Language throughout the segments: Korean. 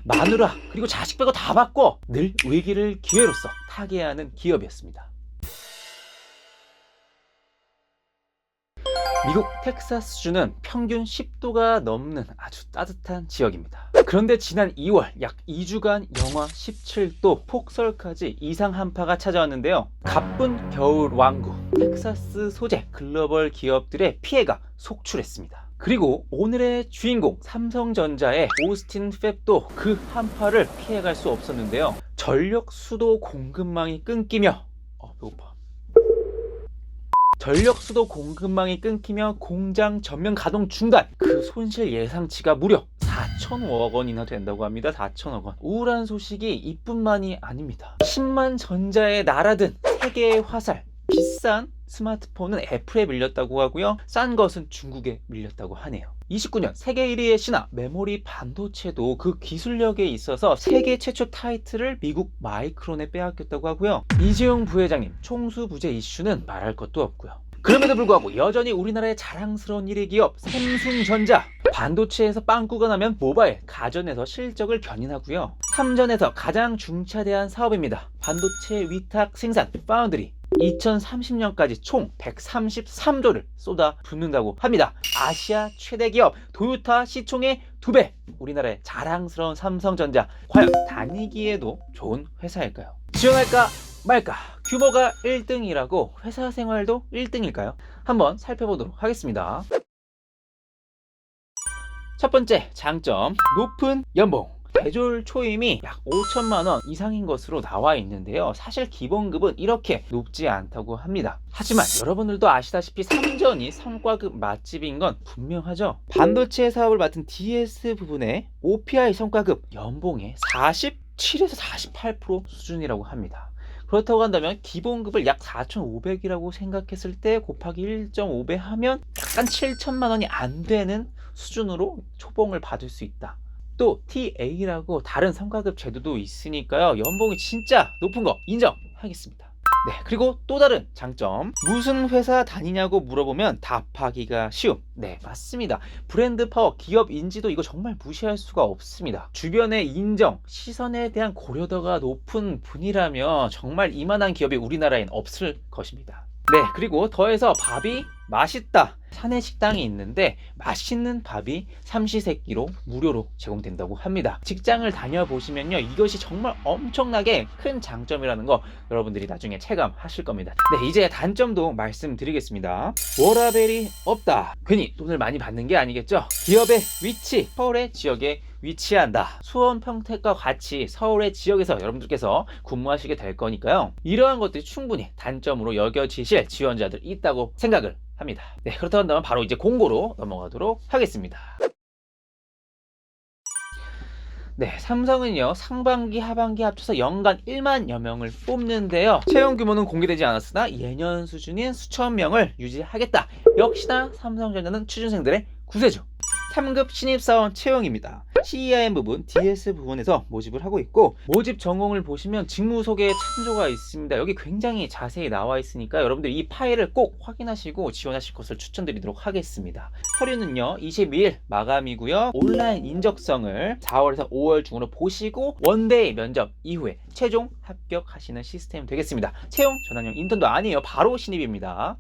마누라 그리고 자식 빼고 다 바꿔. 늘 위기를 기회로서 타개하는 기업이었습니다. 미국 텍사스주는 평균 10도가 넘는 아주 따뜻한 지역입니다. 그런데 지난 2월 약 2주간 영하 17도 폭설까지 이상 한파가 찾아왔는데요. 가쁜 겨울 왕국 텍사스 소재 글로벌 기업들의 피해가 속출했습니다. 그리고 오늘의 주인공 삼성전자의 오스틴 팹도 그 한파를 피해갈 수 없었는데요. 전력 수도 공급망이 끊기며 배고파. 전력 수도 공급망이 끊기며 공장 전면 가동 중단. 그 손실 예상치가 무려 4천억 원이나 된다고 합니다. 4천억 원. 우울한 소식이 이뿐만이 아닙니다. 10만 전자에 날아든 세계의 화살. 비싼 스마트폰은 애플에 밀렸다고 하고요. 싼 것은 중국에 밀렸다고 하네요. 29년 세계 1위의 신화 메모리 반도체도 그 기술력에 있어서 세계 최초 타이틀을 미국 마이크론에 빼앗겼다고 하고요. 이재용 부회장님 총수부재 이슈는 말할 것도 없고요. 그럼에도 불구하고 여전히 우리나라의 자랑스러운 1위 기업 삼성전자. 반도체에서 빵꾸가 나면 모바일, 가전에서 실적을 견인하고요. 삼전에서 가장 중차대한 사업입니다. 반도체 위탁 생산, 파운드리. 2030년까지 총 133조를 쏟아 붓는다고 합니다. 아시아 최대 기업 도요타 시총의 2배. 우리나라의 자랑스러운 삼성전자. 과연 다니기에도 좋은 회사일까요? 지원할까 말까? 규모가 1등이라고 회사 생활도 1등일까요? 한번 살펴보도록 하겠습니다. 첫 번째 장점, 높은 연봉. 대졸 초임이 약 5천만 원 이상인 것으로 나와 있는데요. 사실 기본급은 이렇게 높지 않다고 합니다. 하지만 여러분들도 아시다시피 삼전이 성과급 맛집인 건 분명하죠. 반도체 사업을 맡은 DS 부분의 OPI 성과급 연봉의 47에서 48% 수준이라고 합니다. 그렇다고 한다면 기본급을 약 4,500이라고 생각했을 때 곱하기 1.5배 하면 약간 7천만 원이 안 되는 수준으로 초봉을 받을 수 있다. 또 TA라고 다른 성과급 제도도 있으니까요. 연봉이 진짜 높은 거 인정하겠습니다. 네, 그리고 또 다른 장점, 무슨 회사 다니냐고 물어보면 답하기가 쉬움. 네, 맞습니다. 브랜드 파워, 기업 인지도 이거 정말 무시할 수가 없습니다. 주변의 인정, 시선에 대한 고려도가 높은 분이라면 정말 이만한 기업이 우리나라엔 없을 것입니다. 네, 그리고 더해서 밥이 맛있다. 사내 식당이 있는데 맛있는 밥이 삼시세끼로 무료로 제공된다고 합니다. 직장을 다녀보시면요, 이것이 정말 엄청나게 큰 장점이라는 거 여러분들이 나중에 체감하실 겁니다. 네, 이제 단점도 말씀드리겠습니다. 워라밸이 없다. 괜히 돈을 많이 받는 게 아니겠죠. 기업의 위치, 서울의 지역에 위치한다. 수원, 평택과 같이 서울의 지역에서 여러분들께서 근무하시게 될 거니까요. 이러한 것들이 충분히 단점으로 여겨지실 지원자들 있다고 생각을 합니다. 네, 그렇다고 한다면 바로 이제 공고로 넘어가도록 하겠습니다. 네, 삼성은요 상반기 하반기 합쳐서 연간 1만여 명을 뽑는데요. 채용 규모는 공개되지 않았으나 예년 수준인 수천 명을 유지하겠다. 역시나 삼성전자는 취준생들의 구세주. 3급 신입사원 채용입니다. CEIM 부분, DS 부분에서 모집을 하고 있고, 모집 전공을 보시면 직무 소개 참조가 있습니다. 여기 굉장히 자세히 나와 있으니까 여러분들 이 파일을 꼭 확인하시고 지원하실 것을 추천드리도록 하겠습니다. 서류는요 22일 마감이고요. 온라인 인적성을 4월에서 5월 중으로 보시고 원데이 면접 이후에 최종 합격하시는 시스템이 되겠습니다. 채용 전환형 인턴도 아니에요. 바로 신입입니다.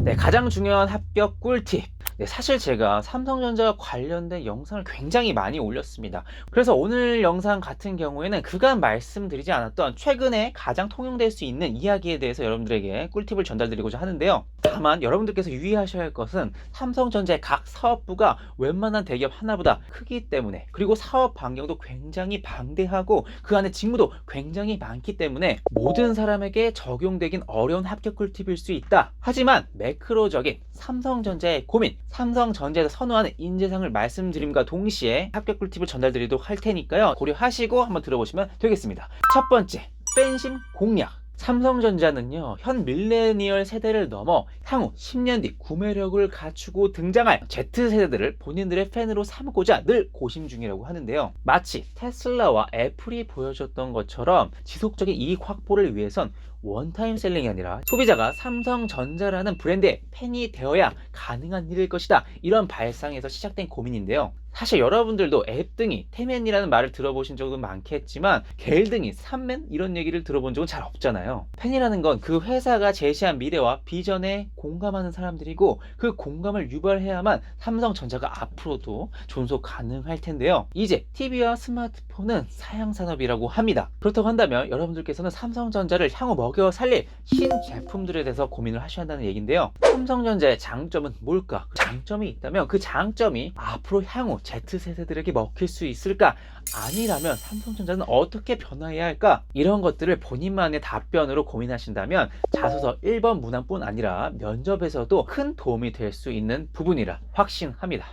네, 가장 중요한 합격 꿀팁. 네, 사실 제가 삼성전자 관련된 영상을 굉장히 많이 올렸습니다. 그래서 오늘 영상 같은 경우에는 그간 말씀드리지 않았던 최근에 가장 통용될 수 있는 이야기에 대해서 여러분들에게 꿀팁을 전달드리고자 하는데요. 다만 여러분들께서 유의하셔야 할 것은 삼성전자의 각 사업부가 웬만한 대기업 하나보다 크기 때문에, 그리고 사업 반경도 굉장히 방대하고 그 안에 직무도 굉장히 많기 때문에 모든 사람에게 적용되긴 어려운 합격 꿀팁일 수 있다. 하지만 매크로적인 삼성전자의 고민, 삼성전자에서 선호하는 인재상을 말씀드림과 동시에 합격 꿀팁을 전달드리도록 할 테니까요. 고려하시고 한번 들어보시면 되겠습니다. 첫 번째, 팬심 공략. 삼성전자는요 현 밀레니얼 세대를 넘어 향후 10년 뒤 구매력을 갖추고 등장할 Z세대들을 본인들의 팬으로 삼고자 늘 고심 중이라고 하는데요. 마치 테슬라와 애플이 보여줬던 것처럼 지속적인 이익 확보를 위해선 원타임 셀링이 아니라 소비자가 삼성전자라는 브랜드의 팬이 되어야 가능한 일일 것이다. 이런 발상에서 시작된 고민인데요. 사실 여러분들도 앱등이, 태맨이라는 말을 들어보신 적은 많겠지만 겔등이, 삼맨 이런 얘기를 들어본 적은 잘 없잖아요. 팬이라는 건 그 회사가 제시한 미래와 비전에 공감하는 사람들이고 그 공감을 유발해야만 삼성전자가 앞으로도 존속 가능할 텐데요. 이제 TV와 스마트폰은 사양산업이라고 합니다. 그렇다고 한다면 여러분들께서는 삼성전자를 향후 먹여 살릴 신제품들에 대해서 고민을 하셔야 한다는 얘기인데요. 삼성전자의 장점은 뭘까? 장점이 있다면 그 장점이 앞으로 향후 Z세대들에게 먹힐 수 있을까? 아니라면 삼성전자는 어떻게 변화해야 할까? 이런 것들을 본인만의 답변으로 고민하신다면 자소서 1번 문항뿐 아니라 면접에서도 큰 도움이 될 수 있는 부분이라 확신합니다.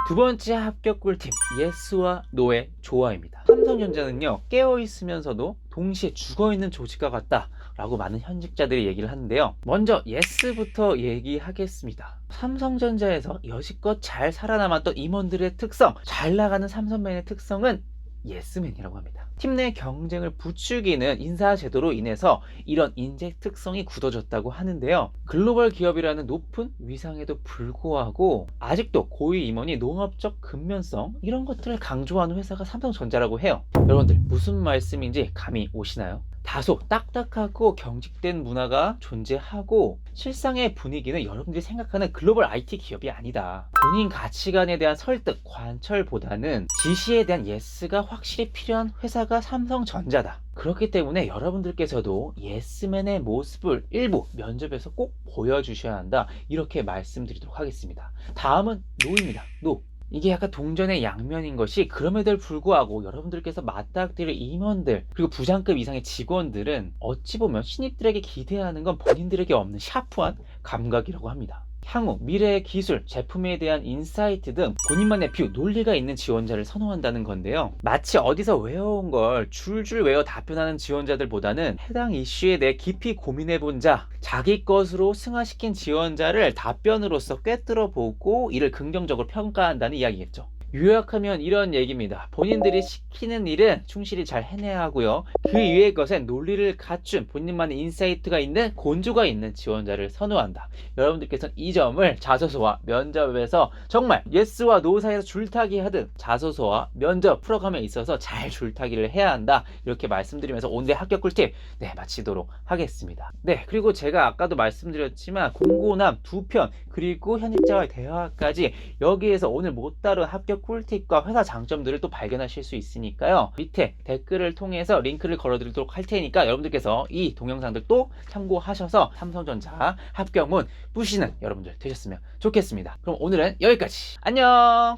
두 번째 합격 꿀팁, 예스와 노의 조화입니다. 삼성전자는요, 깨어있으면서도 동시에 죽어있는 조직과 같다 라고 많은 현직자들이 얘기를 하는데요. 먼저 예스부터 얘기하겠습니다. 삼성전자에서 여지껏 잘 살아남았던 임원들의 특성, 잘 나가는 삼성맨의 특성은 예스맨이라고 합니다. 팀 내 경쟁을 부추기는 인사제도로 인해서 이런 인재 특성이 굳어졌다고 하는데요. 글로벌 기업이라는 높은 위상에도 불구하고 아직도 고위 임원이 농업적 근면성 이런 것들을 강조하는 회사가 삼성전자라고 해요. 여러분들 무슨 말씀인지 감이 오시나요? 다소 딱딱하고 경직된 문화가 존재하고 실상의 분위기는 여러분들이 생각하는 글로벌 IT 기업이 아니다. 본인 가치관에 대한 설득, 관철보다는 지시에 대한 예스가 확실히 필요한 회사가 삼성전자다. 그렇기 때문에 여러분들께서도 예스맨의 모습을 일부 면접에서 꼭 보여주셔야 한다. 이렇게 말씀드리도록 하겠습니다. 다음은 노입니다. 노. 이게 약간 동전의 양면인 것이 그럼에도 불구하고 여러분들께서 맞닥뜨릴 임원들 그리고 부장급 이상의 직원들은 어찌 보면 신입들에게 기대하는 건 본인들에게 없는 샤프한 감각이라고 합니다. 향후 미래의 기술, 제품에 대한 인사이트 등 본인만의 뷰, 논리가 있는 지원자를 선호한다는 건데요. 마치 어디서 외워온 걸 줄줄 외워 답변하는 지원자들보다는 해당 이슈에 대해 깊이 고민해본 자, 자기 것으로 승화시킨 지원자를 답변으로서 꿰뚫어보고 이를 긍정적으로 평가한다는 이야기겠죠. 요약하면 이런 얘기입니다. 본인들이 시키는 일은 충실히 잘 해내야 하고요. 그 이외의 것엔 논리를 갖춘 본인만의 인사이트가 있는 곤조가 있는 지원자를 선호한다. 여러분들께서는 이 점을 자소서와 면접에서 정말 예스와 노 사이에서 줄타기 하듯 자소서와 면접 풀어감에 있어서 잘 줄타기를 해야 한다. 이렇게 말씀드리면서 오늘의 합격 꿀팁 마치도록 하겠습니다. 그리고 제가 아까도 말씀드렸지만 공고남 2편 그리고 현직자와의 대화까지 여기에서 오늘 못 다룬 합격 꿀팁과 회사 장점들을 또 발견하실 수 있으니까요. 밑에 댓글을 통해서 링크를 걸어드리도록 할 테니까 여러분들께서 이 동영상들 또 참고하셔서 삼성전자 합격문 뿌시는 여러분들 되셨으면 좋겠습니다. 그럼 오늘은 여기까지. 안녕!